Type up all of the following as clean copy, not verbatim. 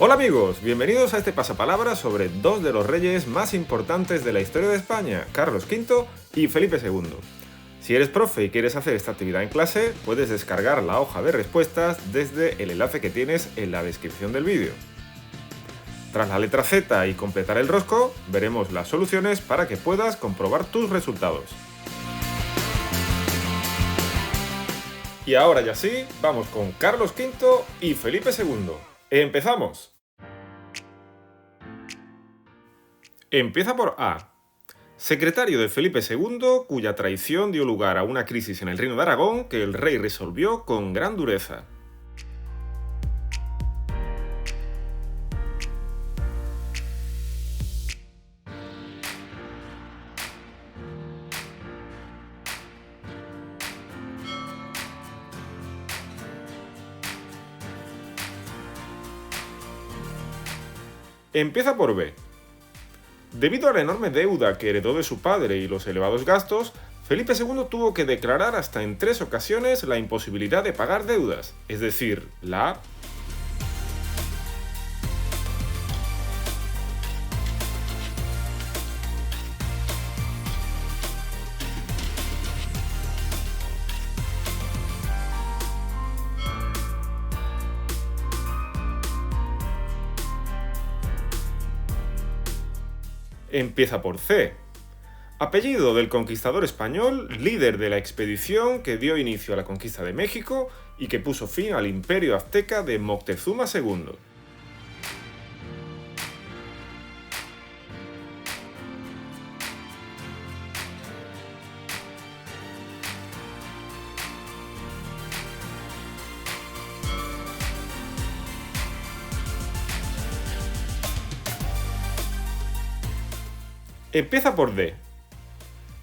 Hola amigos, bienvenidos a este pasapalabra sobre dos de los reyes más importantes de la historia de España, Carlos V y Felipe II. Si eres profe y quieres hacer esta actividad en clase, puedes descargar la hoja de respuestas desde el enlace que tienes en la descripción del vídeo. Tras la letra Z y completar el rosco, veremos las soluciones para que puedas comprobar tus resultados. Y ahora ya sí, vamos con Carlos V y Felipe II. ¡Empezamos! Empieza por A. Secretario de Felipe II, cuya traición dio lugar a una crisis en el Reino de Aragón que el rey resolvió con gran dureza. Empieza por B. Debido a la enorme deuda que heredó de su padre y los elevados gastos, Felipe II tuvo que declarar hasta en 3 ocasiones la imposibilidad de pagar deudas, es decir, la A. Empieza por C. Apellido del conquistador español, líder de la expedición que dio inicio a la conquista de México y que puso fin al imperio azteca de Moctezuma II. Empieza por D.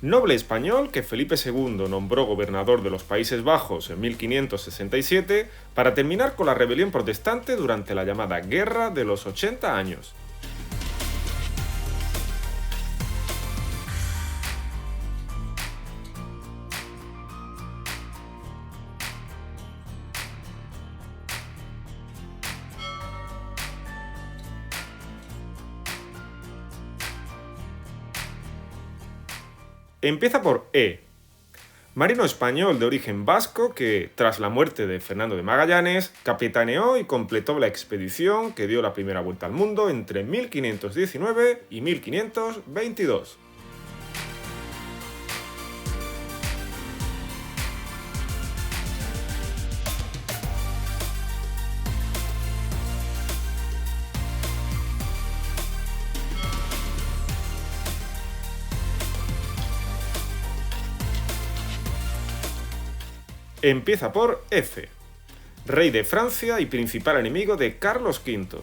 Noble español que Felipe II nombró gobernador de los Países Bajos en 1567 para terminar con la rebelión protestante durante la llamada Guerra de los 80 años. Empieza por E. Marino español de origen vasco que, tras la muerte de Fernando de Magallanes, capitaneó y completó la expedición que dio la primera vuelta al mundo entre 1519 y 1522. Empieza por F. Rey de Francia y principal enemigo de Carlos V.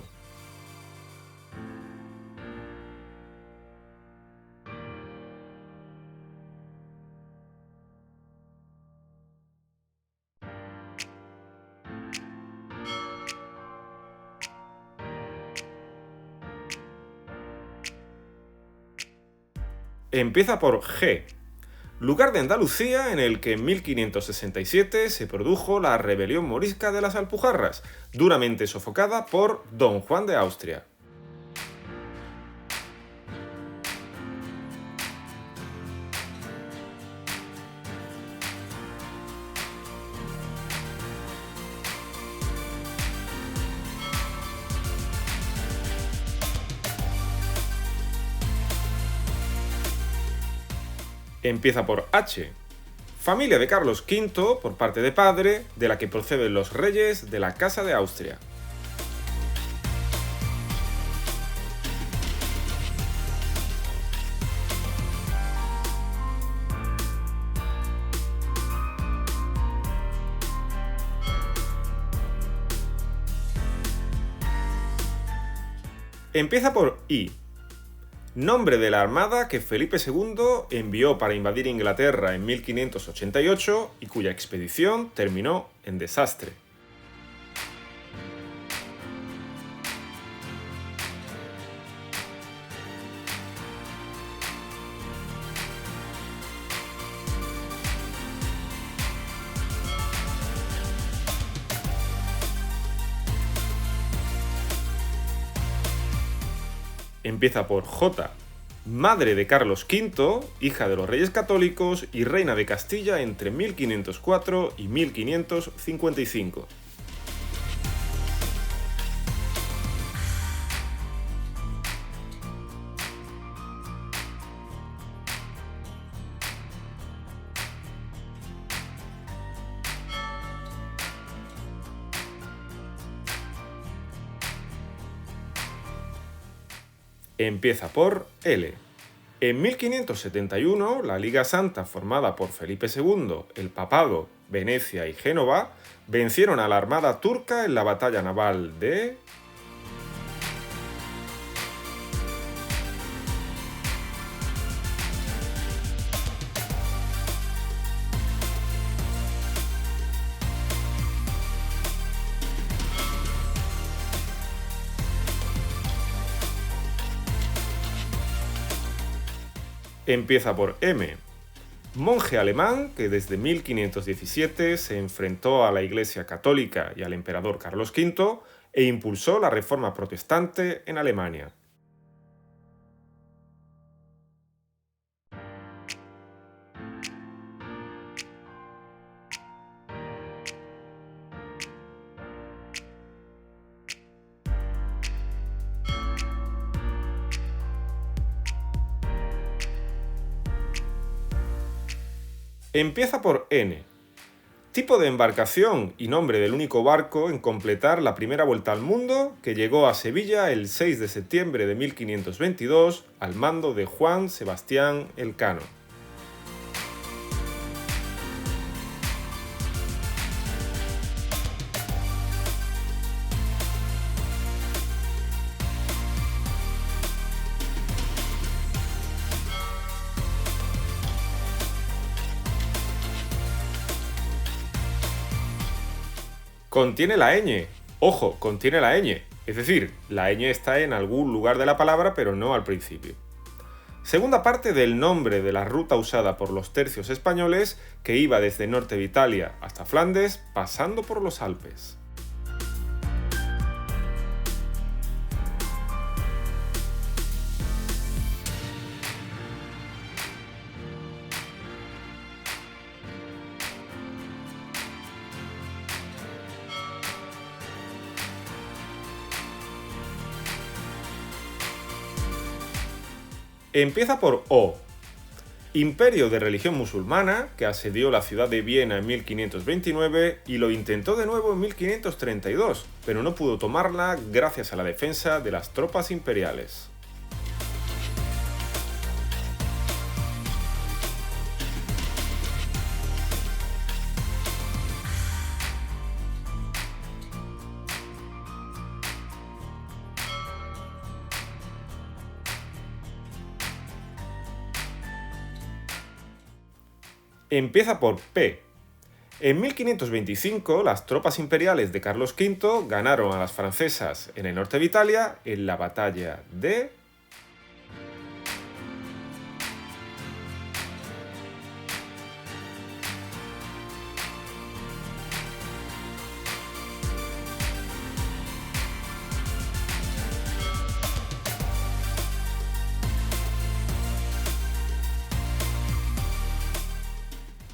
Empieza por G. Lugar de Andalucía en el que en 1567 se produjo la rebelión morisca de las Alpujarras, duramente sofocada por Don Juan de Austria. Empieza por H. Familia de Carlos V, por parte de padre, de la que proceden los reyes de la Casa de Austria. Empieza por I. Nombre de la armada que Felipe II envió para invadir Inglaterra en 1588 y cuya expedición terminó en desastre. Empieza por J, madre de Carlos V, hija de los Reyes Católicos y reina de Castilla entre 1504 y 1555. Empieza por L. En 1571, la Liga Santa, formada por Felipe II, el Papado, Venecia y Génova, vencieron a la armada turca en la batalla naval de... Empieza por M. Monje alemán que desde 1517 se enfrentó a la Iglesia Católica y al emperador Carlos V e impulsó la Reforma Protestante en Alemania. Empieza por N. Tipo de embarcación y nombre del único barco en completar la primera vuelta al mundo que llegó a Sevilla el 6 de septiembre de 1522 al mando de Juan Sebastián Elcano. Contiene la ñ. Ojo, contiene la ñ. Es decir, la ñ está en algún lugar de la palabra, pero no al principio. Segunda parte del nombre de la ruta usada por los tercios españoles que iba desde norte de Italia hasta Flandes, pasando por los Alpes. Empieza por O. Imperio de religión musulmana que asedió la ciudad de Viena en 1529 y lo intentó de nuevo en 1532, pero no pudo tomarla gracias a la defensa de las tropas imperiales. Empieza por P. En 1525, las tropas imperiales de Carlos V ganaron a las francesas en el norte de Italia en la batalla de...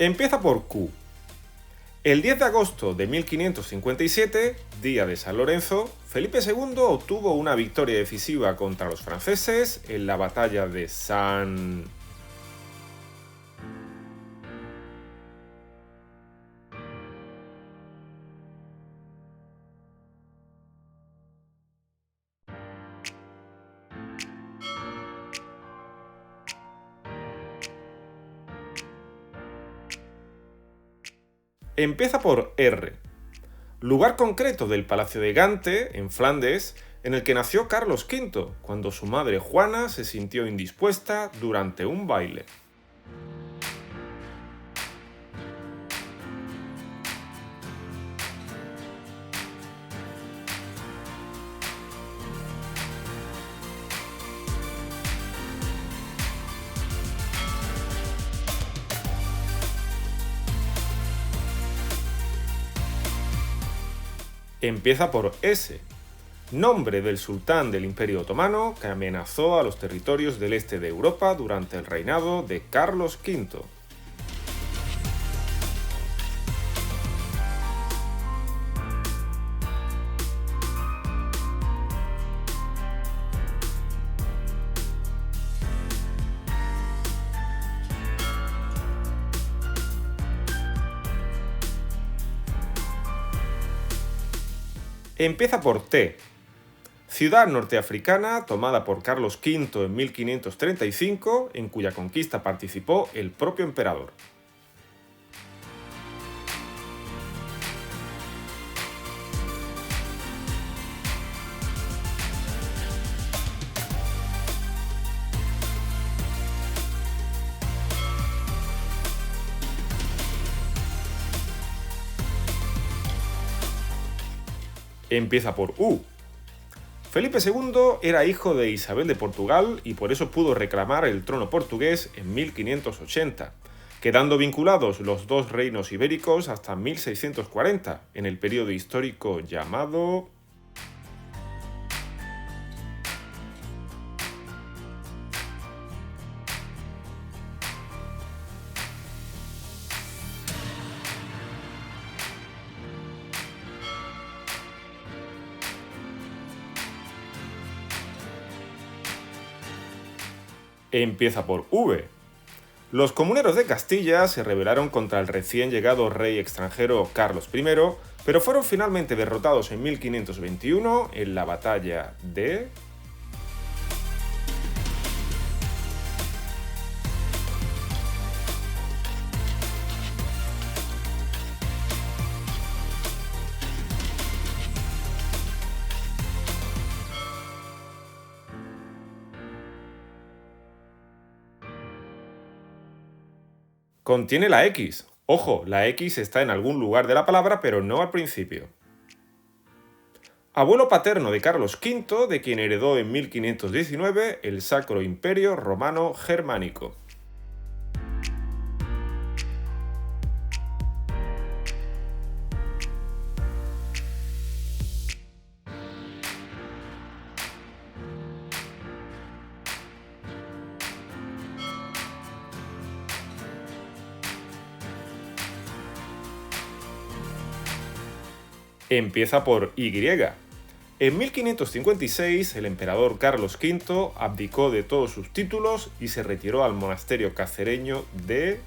Empieza por Q. El 10 de agosto de 1557, día de San Lorenzo, Felipe II obtuvo una victoria decisiva contra los franceses en la batalla de San... Empieza por R. Lugar concreto del Palacio de Gante, en Flandes, en el que nació Carlos V, cuando su madre Juana se sintió indispuesta durante un baile. Empieza por S. Nombre del sultán del Imperio Otomano que amenazó a los territorios del este de Europa durante el reinado de Carlos V. Empieza por T. Ciudad norteafricana tomada por Carlos V en 1535, en cuya conquista participó el propio emperador. Empieza por U. Felipe II era hijo de Isabel de Portugal y por eso pudo reclamar el trono portugués en 1580, quedando vinculados los dos reinos ibéricos hasta 1640, en el periodo histórico llamado... Empieza por V. Los comuneros de Castilla se rebelaron contra el recién llegado rey extranjero Carlos I, pero fueron finalmente derrotados en 1521 en la batalla de... Contiene la X. Ojo, la X está en algún lugar de la palabra, pero no al principio. Abuelo paterno de Carlos V, de quien heredó en 1519 el Sacro Imperio Romano Germánico. Empieza por Y. En 1556, el emperador Carlos V abdicó de todos sus títulos y se retiró al monasterio cacereño de...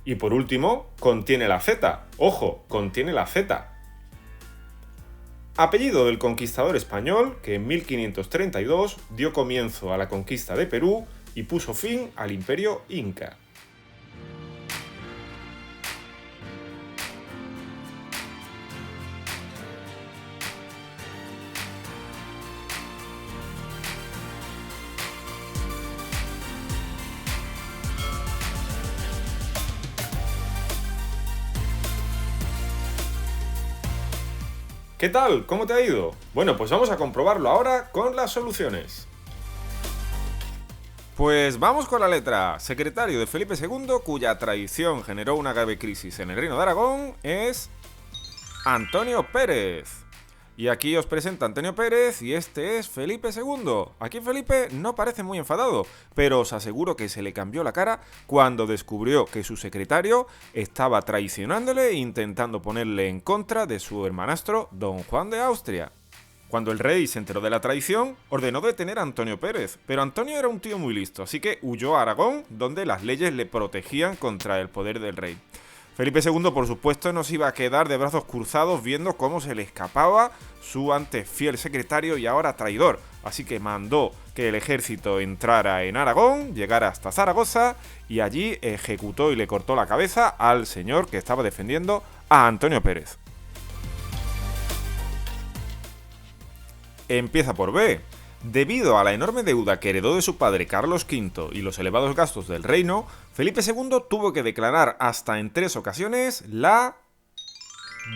Y por último, contiene la Z. ¡Ojo! Contiene la Z. Apellido del conquistador español que en 1532 dio comienzo a la conquista de Perú y puso fin al imperio inca. ¿Qué tal? ¿Cómo te ha ido? Bueno, pues vamos a comprobarlo ahora con las soluciones. Pues vamos con la letra. Secretario de Felipe II, cuya traición generó una grave crisis en el Reino de Aragón, es Antonio Pérez. Y aquí os presenta Antonio Pérez y este es Felipe II. Aquí Felipe no parece muy enfadado, pero os aseguro que se le cambió la cara cuando descubrió que su secretario estaba traicionándole e intentando ponerle en contra de su hermanastro Don Juan de Austria. Cuando el rey se enteró de la traición, ordenó detener a Antonio Pérez, pero Antonio era un tío muy listo, así que huyó a Aragón, donde las leyes le protegían contra el poder del rey. Felipe II, por supuesto, no se iba a quedar de brazos cruzados viendo cómo se le escapaba su antes fiel secretario y ahora traidor, así que mandó que el ejército entrara en Aragón, llegara hasta Zaragoza y allí ejecutó y le cortó la cabeza al señor que estaba defendiendo a Antonio Pérez. Empieza por B. Debido a la enorme deuda que heredó de su padre Carlos V y los elevados gastos del reino, Felipe II tuvo que declarar hasta en 3 ocasiones la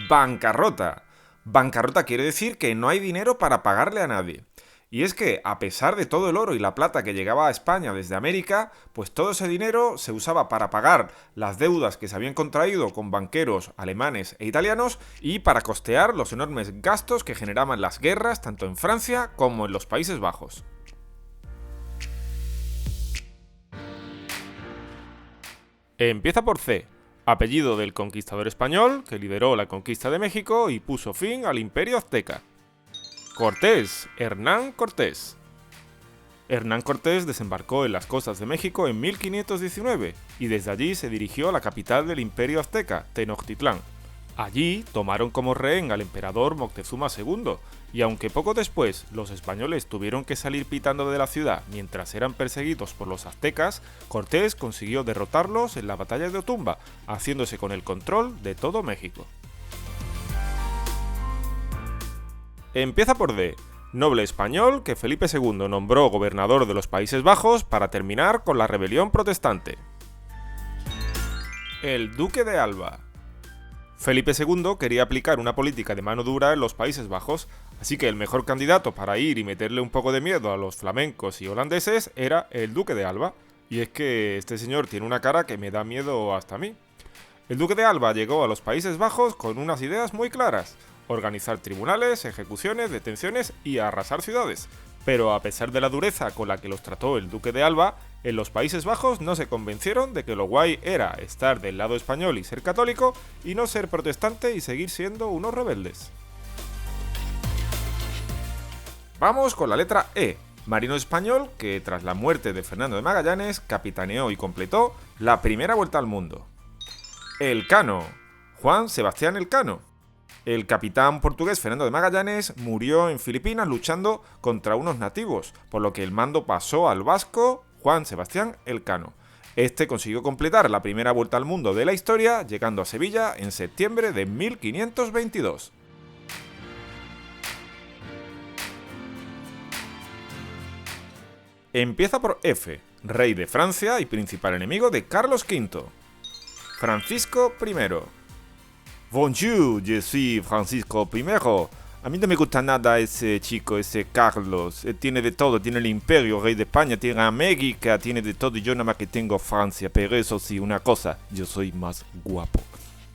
Bancarrota. Bancarrota quiere decir que no hay dinero para pagarle a nadie. Y es que, a pesar de todo el oro y la plata que llegaba a España desde América, pues todo ese dinero se usaba para pagar las deudas que se habían contraído con banqueros alemanes e italianos y para costear los enormes gastos que generaban las guerras tanto en Francia como en los Países Bajos. Empieza por C, apellido del conquistador español que lideró la conquista de México y puso fin al Imperio Azteca. Cortés, Hernán Cortés. Hernán Cortés desembarcó en las costas de México en 1519 y desde allí se dirigió a la capital del Imperio Azteca, Tenochtitlán. Allí tomaron como rehén al emperador Moctezuma II y aunque poco después los españoles tuvieron que salir pitando de la ciudad mientras eran perseguidos por los aztecas, Cortés consiguió derrotarlos en la batalla de Otumba, haciéndose con el control de todo México. Empieza por D, noble español que Felipe II nombró gobernador de los Países Bajos para terminar con la rebelión protestante. El Duque de Alba. Felipe II quería aplicar una política de mano dura en los Países Bajos, así que el mejor candidato para ir y meterle un poco de miedo a los flamencos y holandeses era el Duque de Alba, y es que este señor tiene una cara que me da miedo hasta a mí. El Duque de Alba llegó a los Países Bajos con unas ideas muy claras: organizar tribunales, ejecuciones, detenciones y arrasar ciudades. Pero a pesar de la dureza con la que los trató el Duque de Alba, en los Países Bajos no se convencieron de que lo guay era estar del lado español y ser católico, y no ser protestante y seguir siendo unos rebeldes. Vamos con la letra E, marino español que tras la muerte de Fernando de Magallanes capitaneó y completó la primera vuelta al mundo. Elcano, Juan Sebastián Elcano. El capitán portugués Fernando de Magallanes murió en Filipinas luchando contra unos nativos, por lo que el mando pasó al vasco Juan Sebastián Elcano. Este consiguió completar la primera vuelta al mundo de la historia, llegando a Sevilla en septiembre de 1522. Empieza por F, rey de Francia y principal enemigo de Carlos V. Francisco I. Bonjour, je suis Francisco I. A mí no me gusta nada ese chico, ese Carlos. Tiene de todo, tiene el imperio, rey de España, tiene América, tiene de todo y yo nada más que tengo Francia. Pero eso sí, una cosa, yo soy más guapo.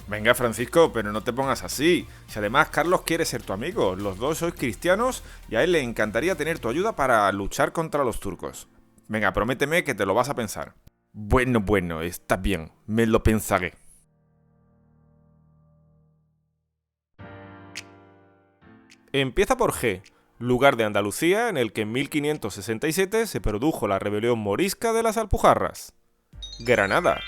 Venga, Francisco, pero no te pongas así. Si además Carlos quiere ser tu amigo, los dos sois cristianos y a él le encantaría tener tu ayuda para luchar contra los turcos. Venga, prométeme que te lo vas a pensar. Bueno, está bien, me lo pensaré. Empieza por G, lugar de Andalucía en el que en 1567 se produjo la rebelión morisca de las Alpujarras. Granada.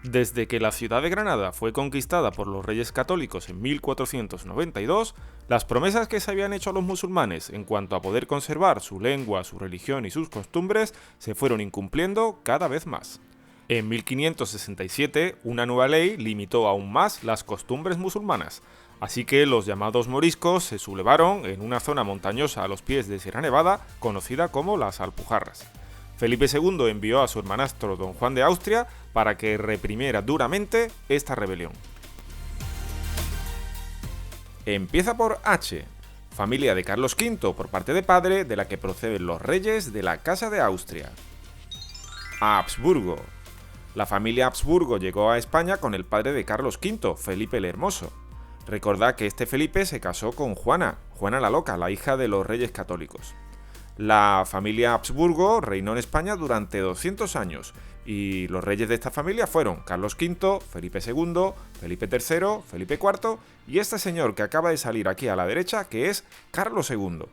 Desde que la ciudad de Granada fue conquistada por los reyes católicos en 1492, las promesas que se habían hecho a los musulmanes en cuanto a poder conservar su lengua, su religión y sus costumbres se fueron incumpliendo cada vez más. En 1567, una nueva ley limitó aún más las costumbres musulmanas, así que los llamados moriscos se sublevaron en una zona montañosa a los pies de Sierra Nevada, conocida como las Alpujarras. Felipe II envió a su hermanastro don Juan de Austria para que reprimiera duramente esta rebelión. Empieza por H, familia de Carlos V por parte de padre, de la que proceden los reyes de la Casa de Austria. Habsburgo. La familia Habsburgo llegó a España con el padre de Carlos V, Felipe el Hermoso. Recordad que este Felipe se casó con Juana la Loca, la hija de los reyes católicos. La familia Habsburgo reinó en España durante 200 años y los reyes de esta familia fueron Carlos V, Felipe II, Felipe III, Felipe IV y este señor que acaba de salir aquí a la derecha, que es Carlos II.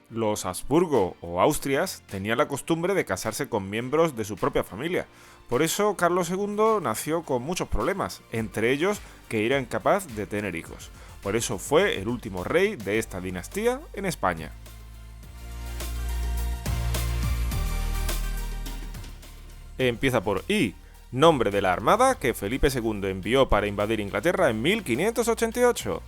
Los Habsburgo o Austrias tenían la costumbre de casarse con miembros de su propia familia. Por eso Carlos II nació con muchos problemas, entre ellos que era incapaz de tener hijos. Por eso fue el último rey de esta dinastía en España. Empieza por I, nombre de la armada que Felipe II envió para invadir Inglaterra en 1588.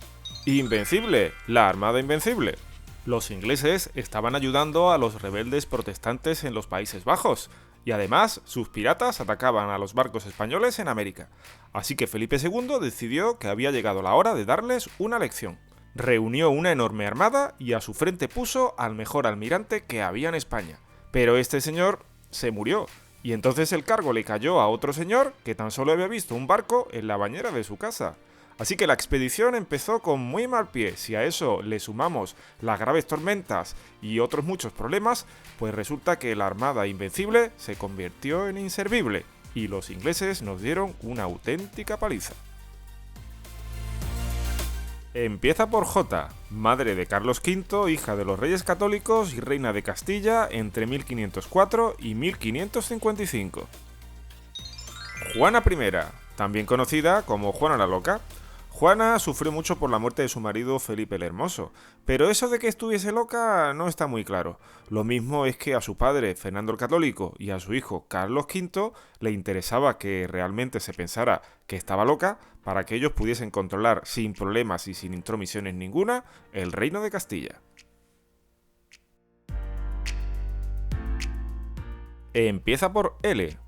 Invencible, la Armada Invencible. Los ingleses estaban ayudando a los rebeldes protestantes en los Países Bajos. y además sus piratas atacaban a los barcos españoles en América. Así que Felipe II decidió que había llegado la hora de darles una lección. Reunió una enorme armada y a su frente puso al mejor almirante que había en España. Pero este señor se murió, y entonces el cargo le cayó a otro señor que tan solo había visto un barco en la bañera de su casa. Así que la expedición empezó con muy mal pie. Si a eso le sumamos las graves tormentas y otros muchos problemas, pues resulta que la armada invencible se convirtió en inservible y los ingleses nos dieron una auténtica paliza. Empieza por J, madre de Carlos V, hija de los Reyes Católicos y reina de Castilla entre 1504 y 1555. Juana I, también conocida como Juana la Loca. Juana sufrió mucho por la muerte de su marido Felipe el Hermoso, pero eso de que estuviese loca no está muy claro. Lo mismo es que a su padre, Fernando el Católico, y a su hijo, Carlos V, le interesaba que realmente se pensara que estaba loca para que ellos pudiesen controlar sin problemas y sin intromisiones ninguna el reino de Castilla. Empieza por L.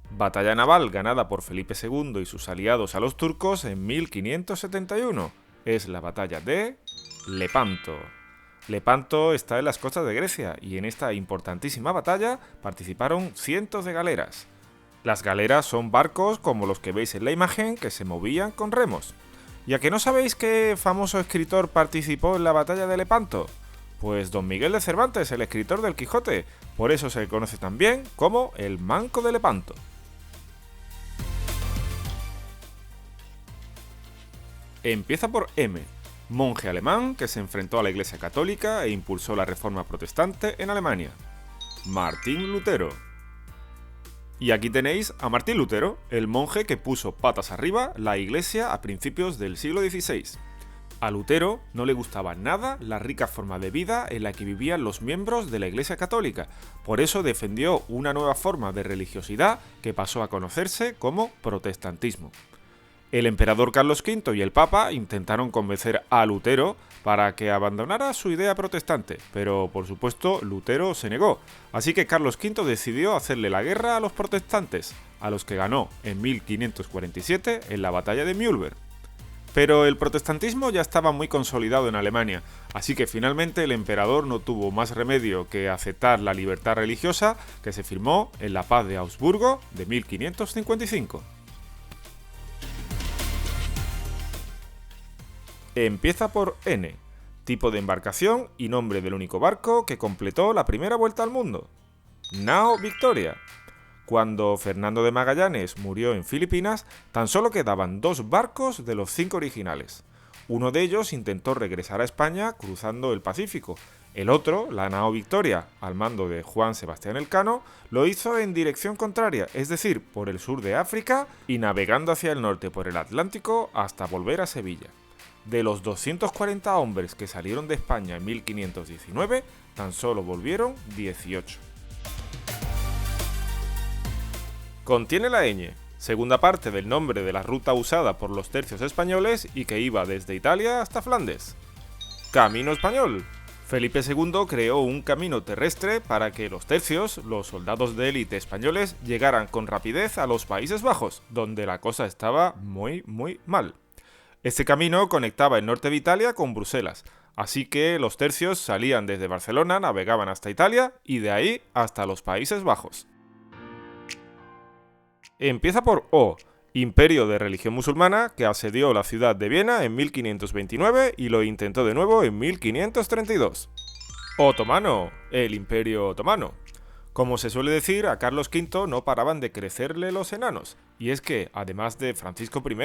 Batalla naval ganada por Felipe II y sus aliados a los turcos en 1571. Es la batalla de Lepanto. Lepanto está en las costas de Grecia y en esta importantísima batalla participaron cientos de galeras. Las galeras son barcos como los que veis en la imagen que se movían con remos. ¿Y a que no sabéis qué famoso escritor participó en la batalla de Lepanto? Pues Don Miguel de Cervantes, el escritor del Quijote. Por eso se le conoce también como el Manco de Lepanto. Empieza por M, monje alemán que se enfrentó a la Iglesia Católica e impulsó la Reforma Protestante en Alemania. Martín Lutero. Y aquí tenéis a Martín Lutero, el monje que puso patas arriba la Iglesia a principios del siglo XVI. A Lutero no le gustaba nada la rica forma de vida en la que vivían los miembros de la Iglesia Católica, por eso defendió una nueva forma de religiosidad que pasó a conocerse como protestantismo. El emperador Carlos V y el Papa intentaron convencer a Lutero para que abandonara su idea protestante, pero por supuesto Lutero se negó, así que Carlos V decidió hacerle la guerra a los protestantes, a los que ganó en 1547 en la batalla de Mühlberg. Pero el protestantismo ya estaba muy consolidado en Alemania, así que finalmente el emperador no tuvo más remedio que aceptar la libertad religiosa que se firmó en la Paz de Augsburgo de 1555. Empieza por N, tipo de embarcación y nombre del único barco que completó la primera vuelta al mundo. Nao Victoria. Cuando Fernando de Magallanes murió en Filipinas, tan solo quedaban 2 barcos de los 5 originales. Uno de ellos intentó regresar a España cruzando el Pacífico. El otro, la Nao Victoria, al mando de Juan Sebastián Elcano, lo hizo en dirección contraria, es decir, por el sur de África y navegando hacia el norte por el Atlántico hasta volver a Sevilla. De los 240 hombres que salieron de España en 1519, tan solo volvieron 18. Contiene la ñ, segunda parte del nombre de la ruta usada por los tercios españoles y que iba desde Italia hasta Flandes. Camino español. Felipe II creó un camino terrestre para que los tercios, los soldados de élite españoles, llegaran con rapidez a los Países Bajos, donde la cosa estaba muy mal. Este camino conectaba el norte de Italia con Bruselas, así que los tercios salían desde Barcelona, navegaban hasta Italia y de ahí hasta los Países Bajos. Empieza por O, imperio de religión musulmana que asedió la ciudad de Viena en 1529 y lo intentó de nuevo en 1532. Otomano, el imperio otomano. Como se suele decir, a Carlos V no paraban de crecerle los enanos, y es que, además de Francisco I,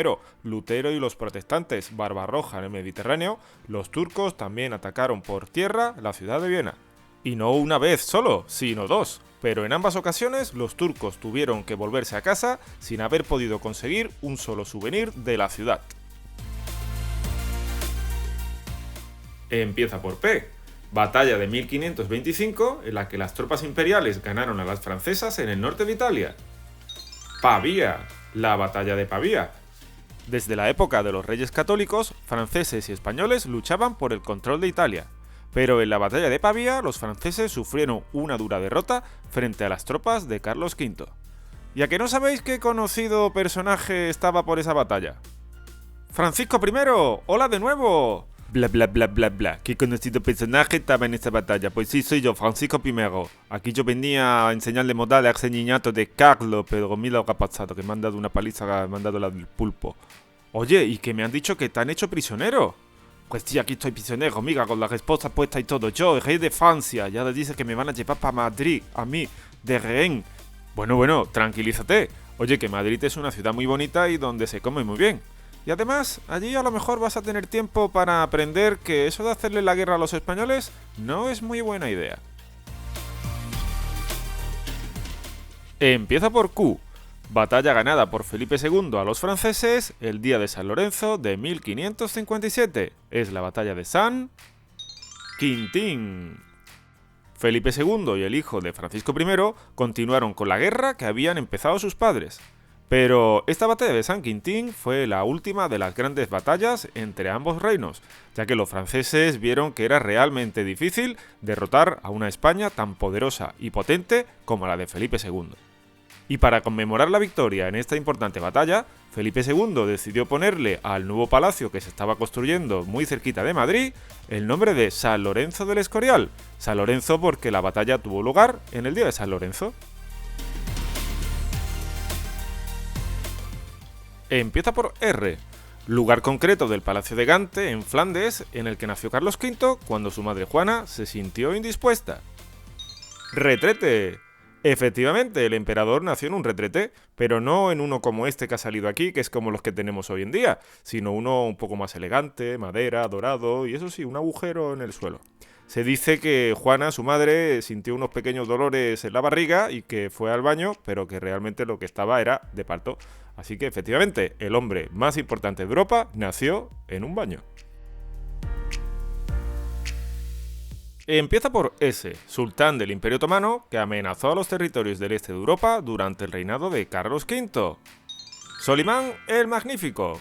Lutero y los protestantes Barbarroja en el Mediterráneo, los turcos también atacaron por tierra la ciudad de Viena. Y no una vez solo, sino 2, pero en ambas ocasiones los turcos tuvieron que volverse a casa sin haber podido conseguir un solo souvenir de la ciudad. Empieza por P. Batalla de 1525, en la que las tropas imperiales ganaron a las francesas en el norte de Italia. Pavía, la batalla de Pavía. Desde la época de los Reyes Católicos, franceses y españoles luchaban por el control de Italia. Pero en la batalla de Pavía, los franceses sufrieron una dura derrota frente a las tropas de Carlos V. ¿Y a que no sabéis qué conocido personaje estaba por esa batalla? ¡Francisco I! ¡Hola de nuevo! Bla bla bla bla bla. ¿Qué conocido personaje estaba en esta batalla? Pues sí, soy yo, Francisco I. Aquí yo venía a enseñarle modales a ese niñato de Carlos, pero mira lo que ha pasado, que me han dado una paliza, me han dado la del pulpo. Oye, ¿y que me han dicho que te han hecho prisionero? Pues sí, aquí estoy prisionero, amiga, con las esposas puestas y todo. Yo, el rey de Francia, ya les dice que me van a llevar para Madrid, a mí, de rehén. Bueno, tranquilízate. Oye, que Madrid es una ciudad muy bonita y donde se come muy bien. Y además, allí a lo mejor vas a tener tiempo para aprender que eso de hacerle la guerra a los españoles no es muy buena idea. Empieza por Q. Batalla ganada por Felipe II a los franceses el día de San Lorenzo de 1557. Es la batalla de San Quintín. Felipe II y el hijo de Francisco I continuaron con la guerra que habían empezado sus padres. Pero esta batalla de San Quintín fue la última de las grandes batallas entre ambos reinos, ya que los franceses vieron que era realmente difícil derrotar a una España tan poderosa y potente como la de Felipe II. Y para conmemorar la victoria en esta importante batalla, Felipe II decidió ponerle al nuevo palacio que se estaba construyendo muy cerquita de Madrid el nombre de San Lorenzo del Escorial. San Lorenzo porque la batalla tuvo lugar en el día de San Lorenzo. Empieza por R, lugar concreto del Palacio de Gante, en Flandes, en el que nació Carlos V cuando su madre Juana se sintió indispuesta. Retrete. Efectivamente, el emperador nació en un retrete, pero no en uno como este que ha salido aquí, que es como los que tenemos hoy en día, sino uno un poco más elegante, madera, dorado, y eso sí, un agujero en el suelo. Se dice que Juana, su madre, sintió unos pequeños dolores en la barriga y que fue al baño, pero que realmente lo que estaba era de parto. Así que efectivamente, el hombre más importante de Europa nació en un baño. Empieza por S, sultán del Imperio Otomano, que amenazó a los territorios del este de Europa durante el reinado de Carlos V. Solimán el Magnífico.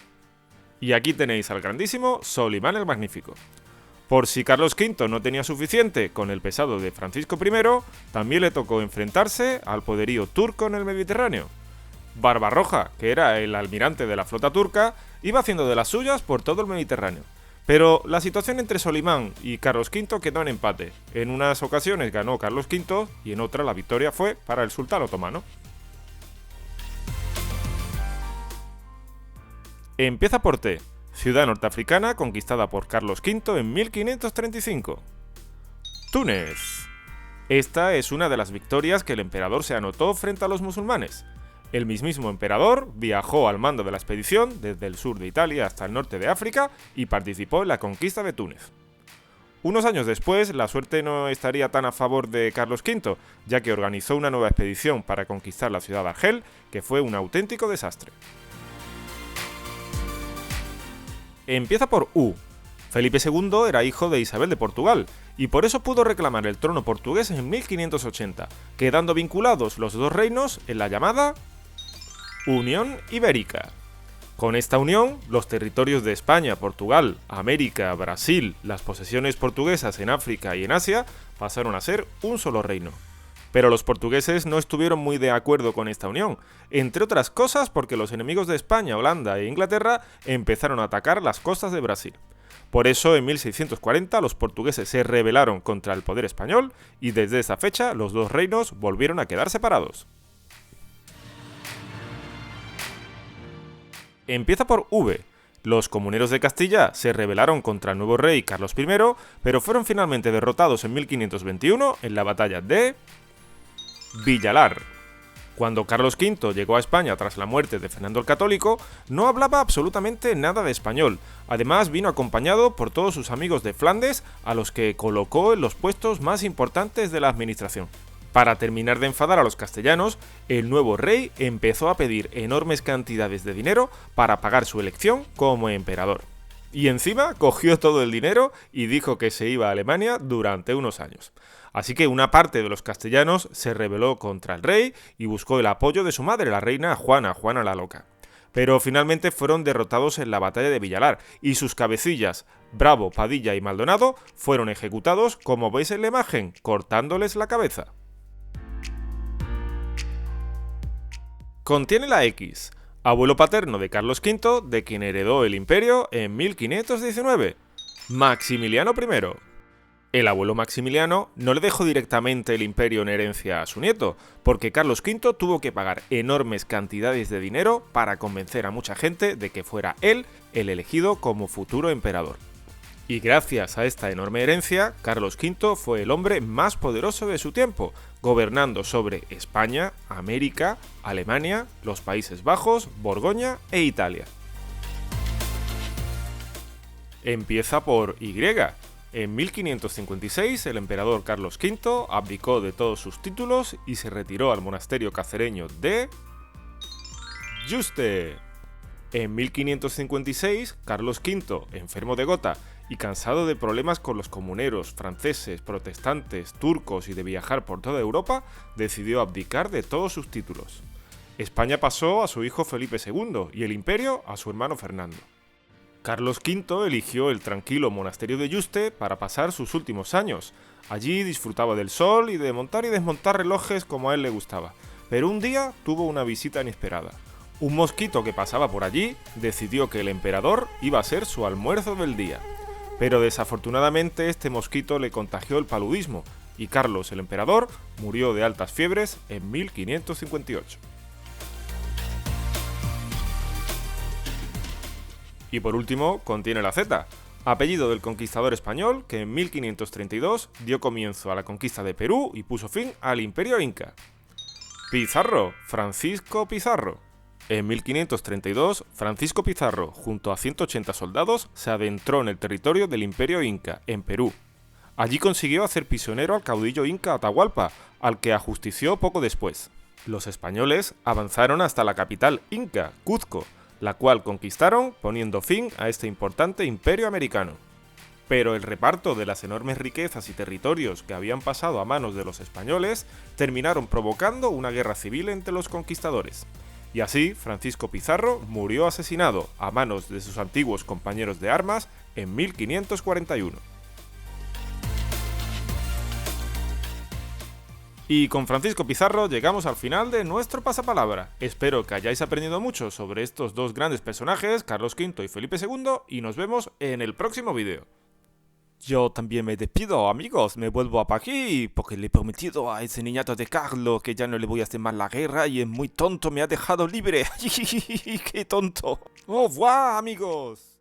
Y aquí tenéis al grandísimo Solimán el Magnífico. Por si Carlos V no tenía suficiente con el pesado de Francisco I, también le tocó enfrentarse al poderío turco en el Mediterráneo. Barbarroja, que era el almirante de la flota turca, iba haciendo de las suyas por todo el Mediterráneo. Pero la situación entre Solimán y Carlos V quedó en empate. En unas ocasiones ganó Carlos V y en otra la victoria fue para el sultán otomano. Empieza por T, ciudad norteafricana conquistada por Carlos V en 1535. Túnez. Esta es una de las victorias que el emperador se anotó frente a los musulmanes. El mismísimo emperador viajó al mando de la expedición desde el sur de Italia hasta el norte de África y participó en la conquista de Túnez. Unos años después, la suerte no estaría tan a favor de Carlos V, ya que organizó una nueva expedición para conquistar la ciudad de Argel, que fue un auténtico desastre. Empieza por U. Felipe II era hijo de Isabel de Portugal, y por eso pudo reclamar el trono portugués en 1580, quedando vinculados los dos reinos en la llamada Unión Ibérica. Con esta unión, los territorios de España, Portugal, América, Brasil, las posesiones portuguesas en África y en Asia pasaron a ser un solo reino. Pero los portugueses no estuvieron muy de acuerdo con esta unión, entre otras cosas porque los enemigos de España, Holanda e Inglaterra empezaron a atacar las costas de Brasil. Por eso, en 1640, los portugueses se rebelaron contra el poder español y desde esa fecha los dos reinos volvieron a quedar separados. Empieza por V. Los comuneros de Castilla se rebelaron contra el nuevo rey Carlos I, pero fueron finalmente derrotados en 1521 en la batalla de Villalar. Cuando Carlos V llegó a España tras la muerte de Fernando el Católico, no hablaba absolutamente nada de español. Además, vino acompañado por todos sus amigos de Flandes, a los que colocó en los puestos más importantes de la administración. Para terminar de enfadar a los castellanos, el nuevo rey empezó a pedir enormes cantidades de dinero para pagar su elección como emperador. Y encima cogió todo el dinero y dijo que se iba a Alemania durante unos años. Así que una parte de los castellanos se rebeló contra el rey y buscó el apoyo de su madre, la reina Juana la Loca. pero finalmente fueron derrotados en la batalla de Villalar y sus cabecillas, Bravo, Padilla y Maldonado, fueron ejecutados como veis en la imagen, cortándoles la cabeza. Contiene la X, abuelo paterno de Carlos V, de quien heredó el imperio en 1519, Maximiliano I. El abuelo Maximiliano no le dejó directamente el imperio en herencia a su nieto, porque Carlos V tuvo que pagar enormes cantidades de dinero para convencer a mucha gente de que fuera él el elegido como futuro emperador. Y gracias a esta enorme herencia, Carlos V fue el hombre más poderoso de su tiempo, gobernando sobre España, América, Alemania, los Países Bajos, Borgoña e Italia. Empieza por Y. En 1556 el emperador Carlos V abdicó de todos sus títulos y se retiró al monasterio cacereño de Yuste. En 1556, Carlos V, enfermo de gota y cansado de problemas con los comuneros, franceses, protestantes, turcos y de viajar por toda Europa, decidió abdicar de todos sus títulos. España pasó a su hijo Felipe II y el imperio a su hermano Fernando. Carlos V eligió el tranquilo monasterio de Yuste para pasar sus últimos años. Allí disfrutaba del sol y de montar y desmontar relojes como a él le gustaba. Pero un día tuvo una visita inesperada. Un mosquito que pasaba por allí decidió que el emperador iba a ser su almuerzo del día. Pero desafortunadamente este mosquito le contagió el paludismo y Carlos el emperador murió de altas fiebres en 1558. Y por último, contiene la Z, apellido del conquistador español que en 1532 dio comienzo a la conquista de Perú y puso fin al imperio inca. Pizarro, Francisco Pizarro. En 1532, Francisco Pizarro, junto a 180 soldados, se adentró en el territorio del imperio inca, en Perú. Allí consiguió hacer prisionero al caudillo inca Atahualpa, al que ajustició poco después. Los españoles avanzaron hasta la capital inca, Cuzco, la cual conquistaron poniendo fin a este importante imperio americano. Pero el reparto de las enormes riquezas y territorios que habían pasado a manos de los españoles terminaron provocando una guerra civil entre los conquistadores. Y así, Francisco Pizarro murió asesinado a manos de sus antiguos compañeros de armas en 1541. Y con Francisco Pizarro llegamos al final de nuestro pasapalabra. Espero que hayáis aprendido mucho sobre estos dos grandes personajes, Carlos V y Felipe II, y nos vemos en el próximo vídeo. Yo también me despido, amigos, me vuelvo a París porque le he prometido a ese niñato de Carlos que ya no le voy a hacer más la guerra y es muy tonto, me ha dejado libre. ¡Qué tonto! ¡Au revoir, amigos!